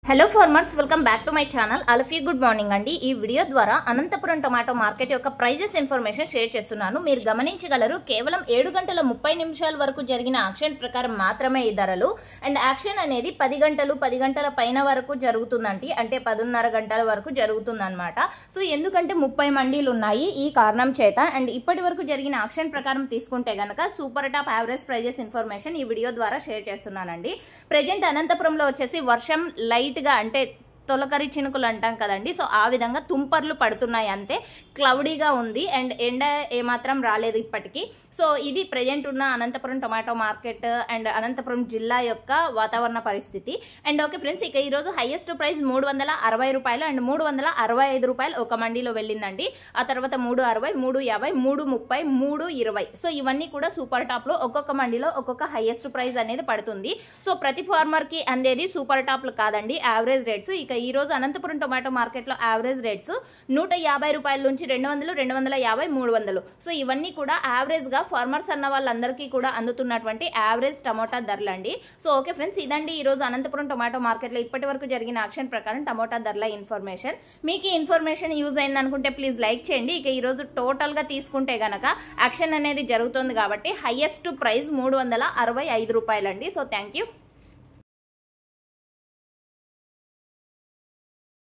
Hello farmers, welcome back to my channel. All good morning అండి. ఈ video ద్వారా Anantapuram tomato market యొక్క prices information share చేస్తున్నాను. మీరు గమనించగలరు, కేవలం 7 గంటల 30 నిమిషాల వరకు జరిగిన యాక్షన్ ప్రకారం మాత్రమే ఈ ధరలు. అండ్ యాక్షన్ అనేది 10 గంటల పైన వరకు జరుగుతుందండి. అంటే 10:30 గంటల వరకు జరుగుతుందన్నమాట. సో ఎందుకంటే 30 మండీలు ఉన్నాయి ఈ కారణం చేత. అండ్ ఇప్పటి వరకు జరిగిన యాక్షన్ ప్రకారం తీసుకుంటే గనక super top average prices information ఈ వీడియో ద్వారా షేర్ చేస్తున్నానండి. ప్రెజెంట్ అనంతపురంలో వచ్చేసి వర్షం లైట్ గా, అంటే తొలకరి చినుకులు అంటాం కదండి, సో ఆ విధంగా తుంపర్లు పడుతున్నాయి, అంతే క్లౌడీగా ఉంది. అండ్ ఎండ ఏమాత్రం రాలేదు ఇప్పటికీ. సో ఇది ప్రెజెంట్ ఉన్న Anantapuram tomato market and Anantapuram జిల్లా యొక్క వాతావరణ పరిస్థితి. అండ్ ఓకే ఫ్రెండ్స్, ఇక ఈరోజు హైయెస్ట్ ప్రైస్ 360 రూపాయలు అండ్ 365 రూపాయలు ఒక మండీలో వెళ్ళిందండి. ఆ తర్వాత 360, 350, 330, 320. సో ఇవన్నీ కూడా సూపర్ టాప్ లో ఒక్కొక్క మండీలో ఒక్కొక్క హైయెస్ట్ ప్రైస్ అనేది పడుతుంది. సో ప్రతి ఫార్మర్ కి అందేది సూపర్ టాప్లు కాదండి, యావరేజ్ రేట్స్. ఇక ఈ రోజు అనంతపురం టొమాటో మార్కెట్ లో యావరేజ్ రేట్స్ 150 రూపాయల నుంచి 200, 250, 300. సో ఇవన్నీ కూడా యావరేజ్ గా ఫార్మర్స్ అన్న వాళ్ళందరికీ కూడా అందుతున్నటువంటి యావరేజ్ టమోటా ధరలు అండి. సో ఓకే ఫ్రెండ్స్, ఇదండి ఈ రోజు అనంతపురం టొమాటో మార్కెట్ లో ఇప్పటి వరకు జరిగిన యాక్షన్ ప్రకారం టమోటా ధరల ఇన్ఫర్మేషన్. మీకు ఈ ఇన్ఫర్మేషన్ యూజ్ అయింది అనుకుంటే ప్లీజ్ లైక్ చేయండి. ఇక ఈ రోజు టోటల్ గా తీసుకుంటే గనక యాక్షన్ అనేది జరుగుతుంది కాబట్టి హైయెస్ట్ ప్రైస్ 365 రూపాయలండి. So thank you.